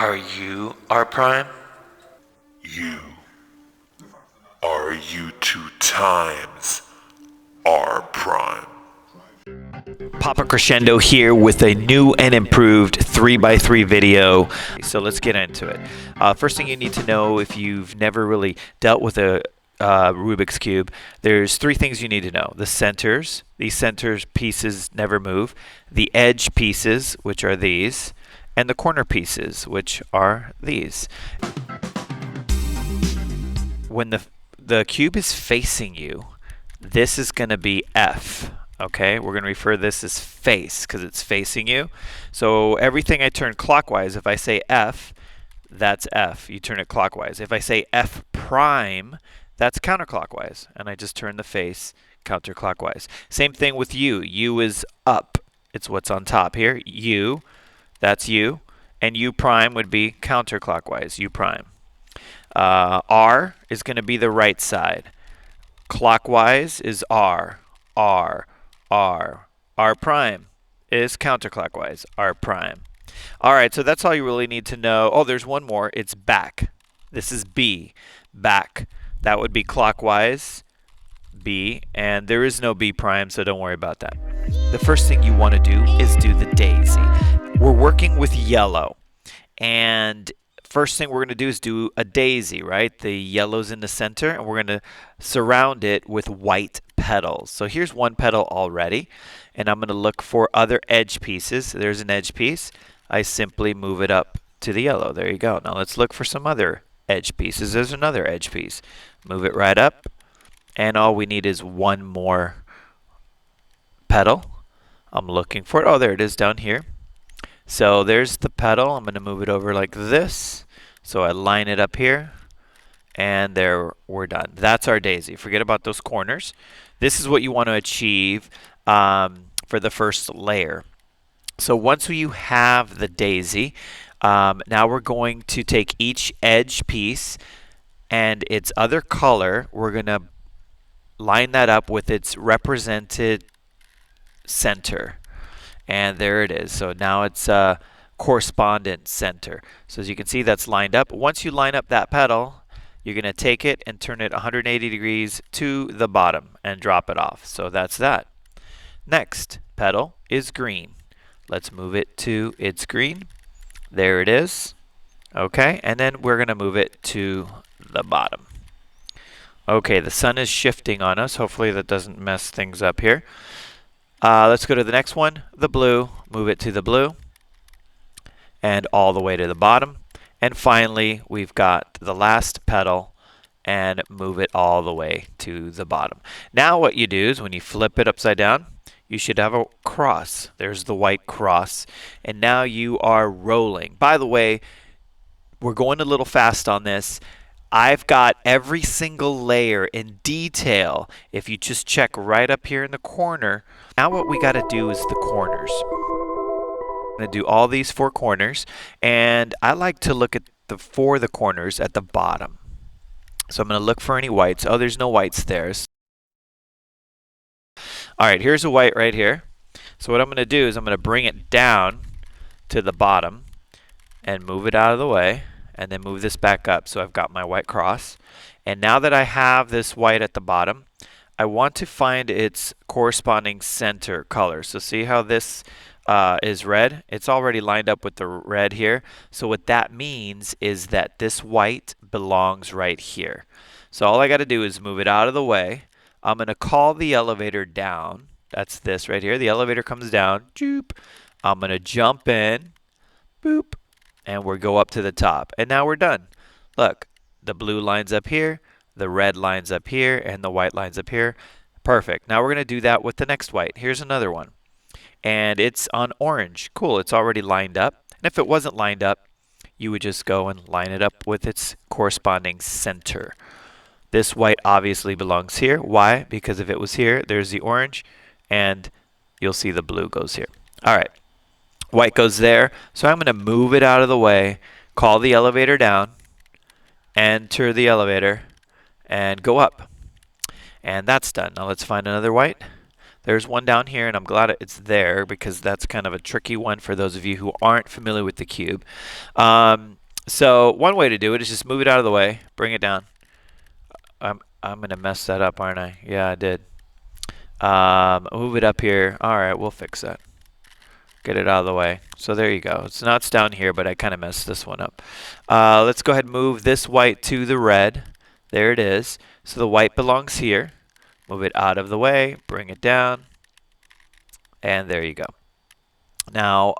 Are you R prime? You. Are you 2 times R prime? Papa Crescendo here with a new and improved 3x3 video. So let's get into it. First thing you need to know if you've never really dealt with a Rubik's Cube, there's 3 things you need to know. The centers, these centers pieces never move. The edge pieces, which are these, and the corner pieces, which are these. When the cube is facing you, this is going to be F. Okay, we're going to refer this as face because it's facing you. So everything I turn clockwise, if I say F, that's F. You turn it clockwise. If I say F prime, that's counterclockwise. And I just turn the face counterclockwise. Same thing with U. U is up. It's what's on top here. U, that's U. And U prime would be counterclockwise, U prime. R is going to be the right side. Clockwise is R, R, R. R prime is counterclockwise, R prime. All right, so that's all you really need to know. Oh, there's one more. It's back. This is B, back. That would be clockwise, B, and there is no B prime, so don't worry about that. The first thing you want to do is do the daisy. We're working with yellow, and first thing we're going to do is do a daisy, right? The yellow's in the center, and we're going to surround it with white petals. So here's one petal already, and I'm going to look for other edge pieces. There's an edge piece. I simply move it up to the yellow. There you go. Now let's look for some other edge pieces. There's another edge piece. Move it right up, and all we need is one more petal. I'm looking for it. Oh, there it is down here. So there's the petal. I'm going to move it over like this. So I line it up here, and there we're done. That's our daisy. Forget about those corners. This is what you want to achieve for the first layer. So once you have the daisy, now we're going to take each edge piece and its other color. We're going to line that up with its represented center. And there it is. So now it's a correspondent center. So as you can see, that's lined up. Once you line up that petal, you're going to take it and turn it 180 degrees to the bottom and drop it off. So that's that. Next petal is green. Let's move it to its green. There it is. Okay, and then we're going to move it to the bottom. Okay, the sun is shifting on us. Hopefully that doesn't mess things up here. Let's go to the next one, the blue. Move it to the blue and all the way to the bottom. And finally, we've got the last petal and move it all the way to the bottom. Now what you do is when you flip it upside down, you should have a cross. There's the white cross. And now you are rolling. By the way, we're going a little fast on this. I've got every single layer in detail. If you just check right up here in the corner, now what we got to do is the corners. I'm going to do all these 4 corners, and I like to look at the corners at the bottom. So I'm going to look for any whites. Oh, there's no whites there. All right, here's a white right here. So what I'm going to do is I'm going to bring it down to the bottom and move it out of the way. And then move this back up. So I've got my white cross. And now that I have this white at the bottom, I want to find its corresponding center color. So see how this is red? It's already lined up with the red here. So what that means is that this white belongs right here. So all I got to do is move it out of the way. I'm going to call the elevator down. That's this right here. The elevator comes down. Joop. I'm going to jump in. Boop. And we'll go up to the top. And now we're done. Look, the blue lines up here, the red lines up here, and the white lines up here. Perfect. Now we're going to do that with the next white. Here's another one. And it's on orange. Cool, it's already lined up. And if it wasn't lined up, you would just go and line it up with its corresponding center. This white obviously belongs here. Why? Because if it was here, there's the orange, and you'll see the blue goes here. All right. White goes there, so I'm going to move it out of the way, call the elevator down, enter the elevator, and go up. And that's done. Now let's find another white. There's one down here, and I'm glad it's there because that's kind of a tricky one for those of you who aren't familiar with the cube. So one way to do it is just move it out of the way, bring it down. I'm going to mess that up, aren't I? Yeah, I did. Move it up here. All right, we'll fix that. Get it out of the way. So there you go. It's not down here, but I kind of messed this one up. Let's go ahead and move this white to the red. There it is. So the white belongs here. Move it out of the way. Bring it down. And there you go. Now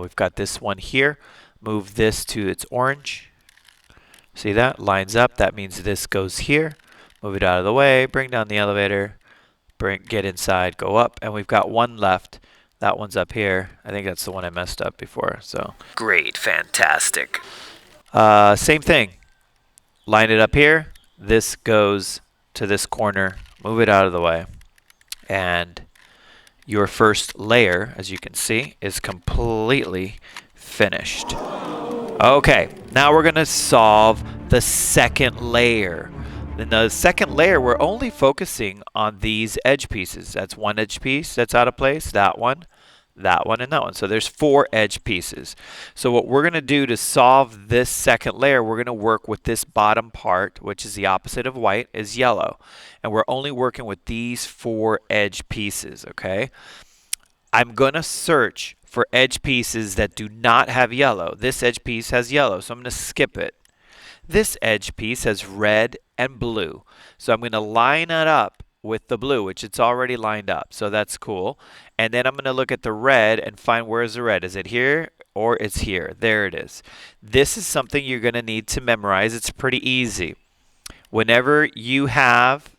we've got this one here. Move this to its orange. See that? Lines up. That means this goes here. Move it out of the way. Bring down the elevator. Get inside. Go up. And we've got one left. That one's up here. I think that's the one I messed up before. So great, fantastic. Same thing. Line it up here. This goes to this corner. Move it out of the way. And your first layer, as you can see, is completely finished. Okay, now we're going to solve the second layer. In the second layer, we're only focusing on these edge pieces. That's one edge piece that's out of place, that one, and that one. So there's 4 edge pieces. So what we're going to do to solve this second layer, we're going to work with this bottom part, which is the opposite of white, is yellow. And we're only working with these 4 edge pieces, okay? I'm going to search for edge pieces that do not have yellow. This edge piece has yellow, so I'm going to skip it. This edge piece has red and blue. So I'm going to line it up with the blue, which it's already lined up. So that's cool. And then I'm going to look at the red and find where's the red. Is it here or it's here? There it is. This is something you're going to need to memorize. It's pretty easy. Whenever you have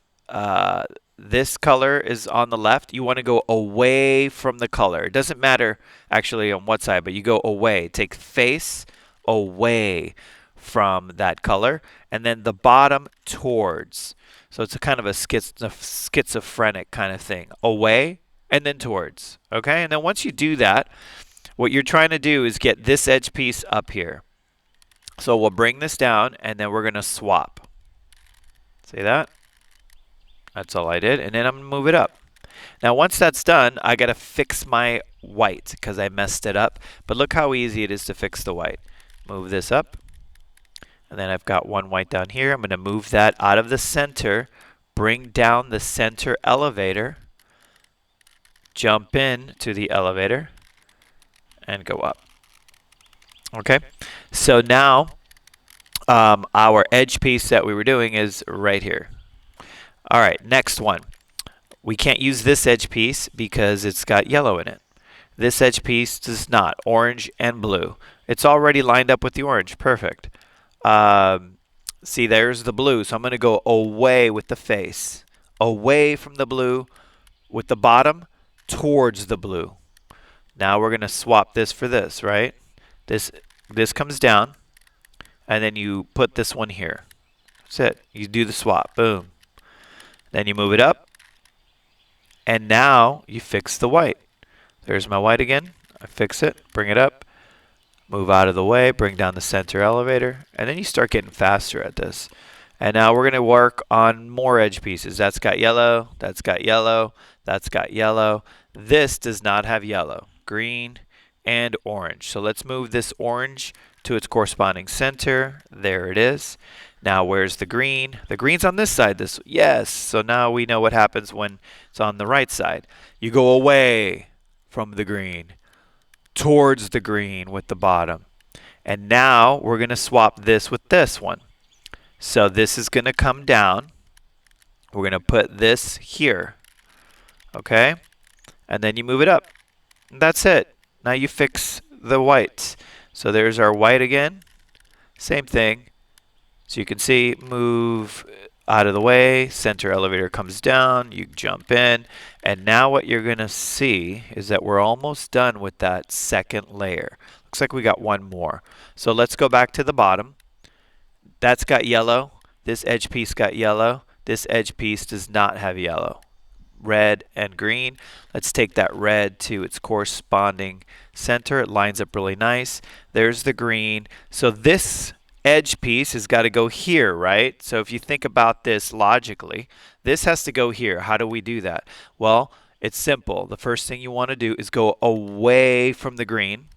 this color is on the left, you want to go away from the color. It doesn't matter actually on what side, but you go away. Take face away from that color, and then the bottom towards. So it's a kind of a schizophrenic kind of thing. Away and then towards. Okay, and then once you do that, what you're trying to do is get this edge piece up here. So we'll bring this down, and then we're going to swap. See that? That's all I did, and then I'm going to move it up. Now once that's done, I got to fix my white because I messed it up. But look how easy it is to fix the white. Move this up. And then I've got one white down here. I'm going to move that out of the center, bring down the center elevator, jump in to the elevator, and go up. Okay, so now our edge piece that we were doing is right here. All right, next one. We can't use this edge piece because it's got yellow in it. This edge piece does not. Orange and blue. It's already lined up with the orange. Perfect. See, there's the blue. So I'm going to go away with the face. Away from the blue with the bottom towards the blue. Now we're going to swap this for this, right? This comes down, and then you put this one here. That's it. You do the swap. Boom. Then you move it up, and now you fix the white. There's my white again. I fix it, bring it up, move out of the way, bring down the center elevator, and then you start getting faster at this. And now we're going to work on more edge pieces. That's got yellow, that's got yellow, that's got yellow. This does not have yellow. Green and orange. So let's move this orange to its corresponding center. There it is. Now where's the green? The green's on this side. Yes. So now we know what happens when it's on the right side. You go away from the green towards the green with the bottom. And now we're going to swap this with this one. So this is going to come down. We're going to put this here. Okay? And then you move it up. And that's it. Now you fix the white. So there's our white again. Same thing. So you can see, move out of the way, center elevator comes down, you jump in, and now what you're going to see is that we're almost done with that second layer. Looks like we got one more. So let's go back to the bottom. That's got yellow. This edge piece got yellow. This edge piece does not have yellow. Red and green. Let's take that red to its corresponding center. It lines up really nice. There's the green. So this edge piece has got to go here, right? So if you think about this logically, this has to go here. How do we do that? Well, It's simple. The first thing you want to do is go away from the green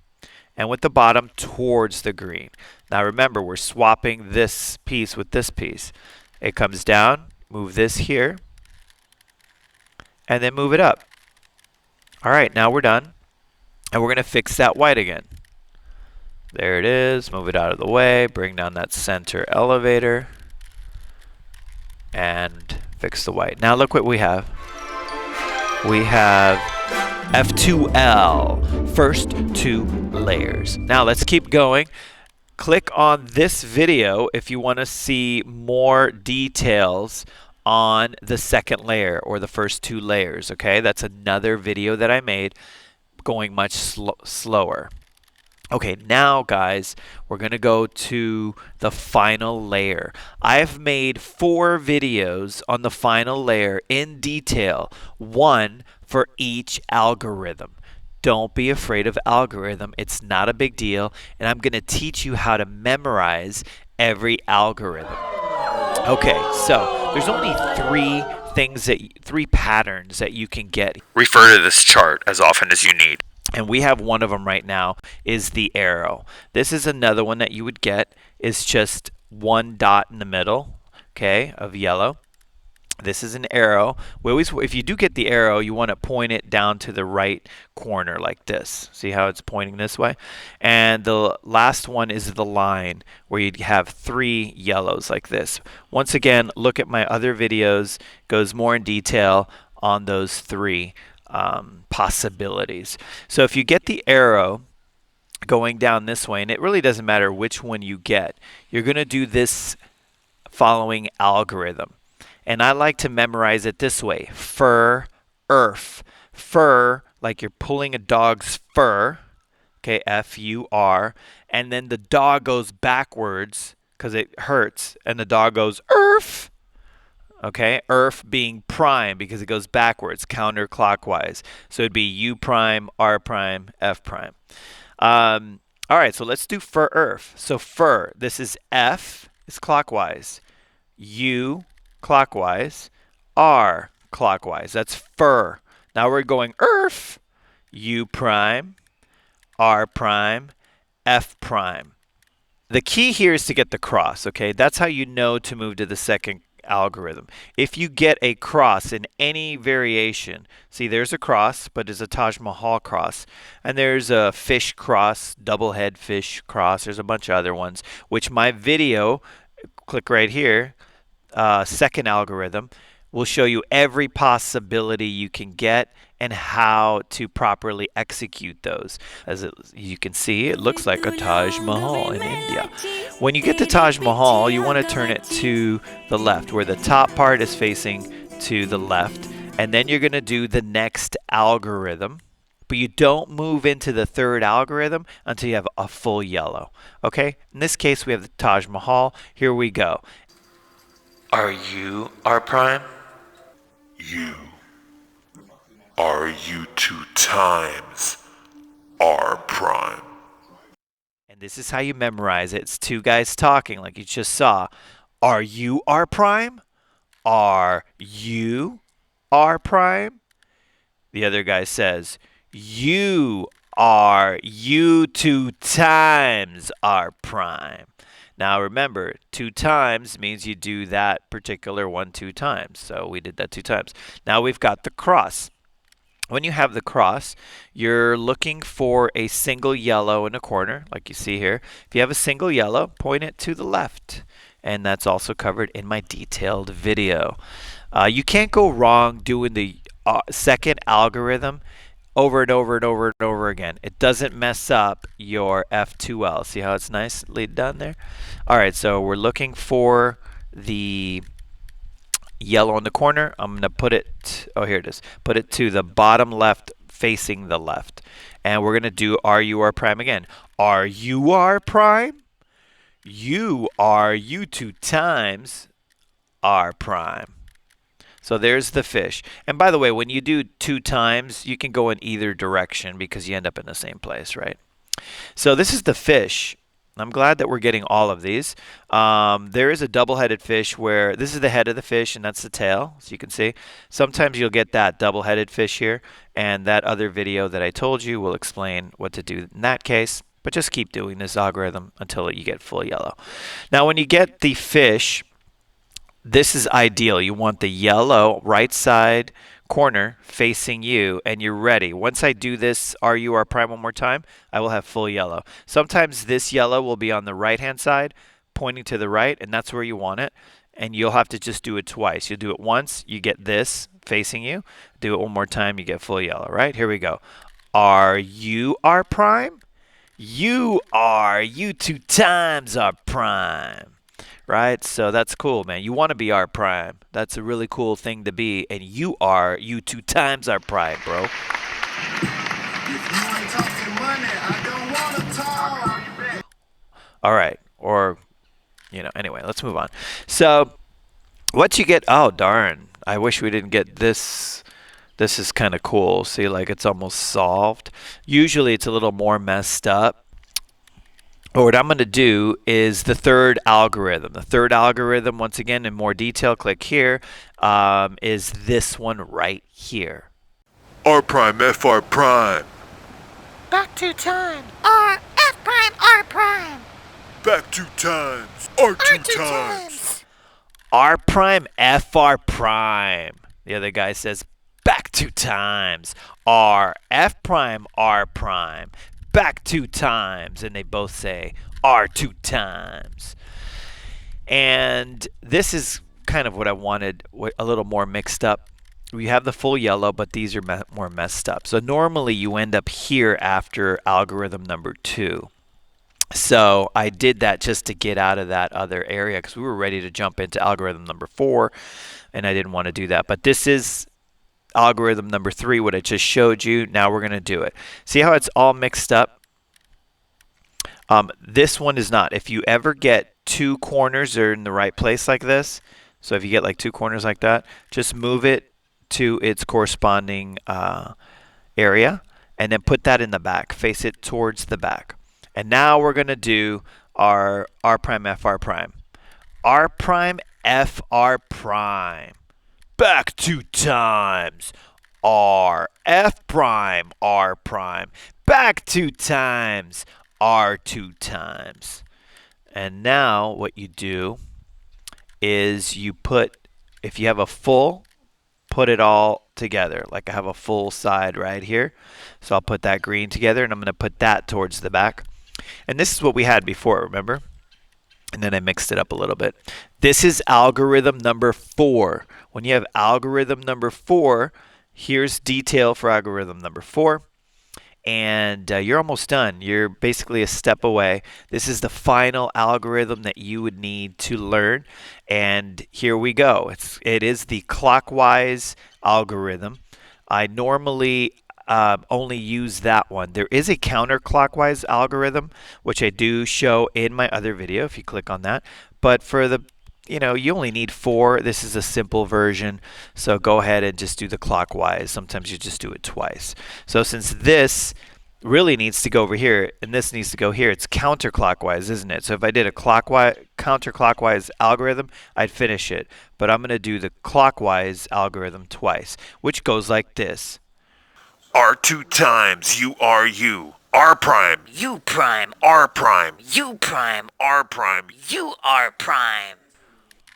and with the bottom towards the green. Now remember, we're swapping this piece with this piece. It comes down, move this here, and then move it up. All right, now we're done. And we're going to fix that white again. There it is. Move it out of the way. Bring down that center elevator. And fix the white. Now look what we have. We have F2L, first two layers. Now let's keep going. Click on this video if you want to see more details on the second layer or the first two layers, okay? That's another video that I made going much slower. Okay, now guys, we're going to go to the final layer. I've made 4 videos on the final layer in detail, one for each algorithm. Don't be afraid of algorithm. It's not a big deal, and I'm going to teach you how to memorize every algorithm. Okay, so there's only 3 patterns that you can get. Refer to this chart as often as you need. And we have one of them right now is the arrow. This is another one that you would get. It's just one dot in the middle, okay, of yellow. This is an arrow. We always, if you do get the arrow, you want to point it down to the right corner like this. See how it's pointing this way? And the last one is the line where you'd have 3 yellows like this. Once again, look at my other videos. It goes more in detail on those 3 possibilities. So if you get the arrow going down this way, and it really doesn't matter which one you get, you're going to do this following algorithm. And I like to memorize it this way. Fur, earth. Fur, like you're pulling a dog's fur, okay, F-U-R, and then the dog goes backwards because it hurts, and the dog goes earth. Okay, earth being prime because it goes backwards, counterclockwise. So it'd be U prime, R prime, F prime. All right, so let's do fur, earth. So fur, this is F is clockwise, U clockwise, R clockwise. That's fur. Now we're going earth, U prime, R prime, F prime. The key here is to get the cross, okay? That's how you know to move to the second algorithm. If you get a cross in any variation, see there's a cross, but it's a Taj Mahal cross, and there's a fish cross, double head fish cross, there's a bunch of other ones, which my video, click right here, second algorithm, will show you every possibility you can get and how to properly execute those. As you can see, it looks like a Taj Mahal in India. When you get to Taj Mahal, you want to turn it to the left, where the top part is facing to the left, and then you're going to do the next algorithm, but you don't move into the third algorithm until you have a full yellow. Okay? In this case, we have the Taj Mahal. Here we go. Are you R prime? You. Are you 2 times R prime? And this is how you memorize it. It's 2 guys talking like you just saw. Are you R prime? Are you R prime? The other guy says, you are you 2 times R prime. Now remember, 2 times means you do that particular one 2 times. So we did that 2 times. Now we've got the cross. When you have the cross, you're looking for a single yellow in a corner, like you see here. If you have a single yellow, point it to the left. And that's also covered in my detailed video. You can't go wrong doing the second algorithm over and over and over and over again. It doesn't mess up your F2L. See how it's nicely done there? All right, so we're looking for the yellow in the corner. I'm going to put it, oh, here it is. Put it to the bottom left facing the left. And we're going to do RUR prime again. RUR prime? You are you 2 times R prime. So there's the fish. And by the way, when you do 2 times, you can go in either direction because you end up in the same place, right? So this is the fish. I'm glad that we're getting all of these. There is a double-headed fish where this is the head of the fish and that's the tail, as you can see. Sometimes you'll get that double-headed fish here, and that other video that I told you will explain what to do in that case. But just keep doing this algorithm until you get full yellow. Now, when you get the fish, this is ideal. You want the yellow right side corner facing you, and you're ready. Once I do this RU prime one more time, I will have full yellow. Sometimes this yellow will be on the right-hand side, pointing to the right, and that's where you want it. And you'll have to just do it twice. You'll do it once, you get this facing you. Do it one more time, you get full yellow, right? Here we go. RU prime? You 2 times R prime. Right? So that's cool, man. You want to be R prime. That's a really cool thing to be. And you 2 times R prime, bro. If you ain't talking money, I don't want to talk. All right. Or, anyway, let's move on. So what you get, oh, darn. I wish we didn't get this. This is kind of cool. See, like it's almost solved. Usually it's a little more messed up. But what I'm going to do is the third algorithm. The third algorithm, once again, in more detail, click here, is this one right here. R prime, FR prime. Back 2 times. R, F prime, R prime. Back 2 times. R 2 2 times. R prime, FR prime. The other guy says back 2 times. R, F prime, R prime. Back 2 times. And they both say R 2 times. And this is kind of what I wanted, a little more mixed up. We have the full yellow, but these are more messed up. So normally you end up here after algorithm number 2. So I did that just to get out of that other area because we were ready to jump into algorithm number 4, and I didn't want to do that. But this is algorithm number 3, what I just showed you. Now we're going to do it. See how it's all mixed up? This one is not. If you ever get 2 corners that are in the right place like this, so if you get like 2 corners like that, just move it to its corresponding area and then put that in the back. Face it towards the back. And now we're going to do our R prime, FR prime. R prime, FR prime. Back 2 times. R, F prime, R prime. Back 2 times. R 2 times. And now what you do is you put, if you have a full, put it all together. Like I have a full side right here. So I'll put that green together and I'm going to put that towards the back. And this is what we had before, remember? And then I mixed it up a little bit. This is algorithm number 4. When you have algorithm number 4, here's detail for algorithm number 4. And you're almost done. You're basically a step away. This is the final algorithm that you would need to learn. And here we go. It is the clockwise algorithm. I normally only use that one. There is a counterclockwise algorithm, which I do show in my other video if you click on that. But for the, you only need 4. This is a simple version. So go ahead and just do the clockwise. Sometimes you just do it twice. So since this really needs to go over here and this needs to go here, it's counterclockwise, isn't it? So if I did a counterclockwise algorithm, I'd finish it. But I'm going to do the clockwise algorithm twice, which goes like this. R 2 times. U R U. R prime. U prime, R prime. U prime, R prime. U R prime.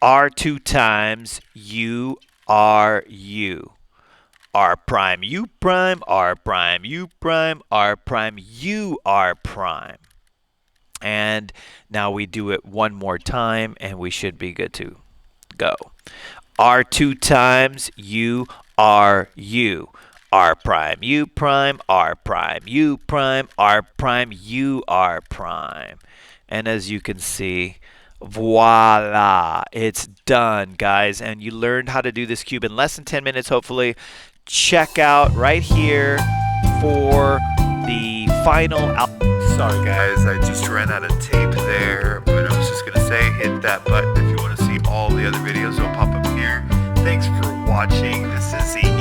R 2 times U R U. R prime U prime, R prime U prime, R prime U R prime. And now we do it one more time and we should be good to go. R 2 times U R U. R prime U prime, R prime U prime, R prime U R prime. And as you can see, voila, it's done, guys. And you learned how to do this cube in less than 10 minutes, hopefully. Check out right here for the final. Sorry, guys, I just ran out of tape there, but I was just going to say hit that button if you want to see all the other videos. They'll pop up here. Thanks for watching. This is the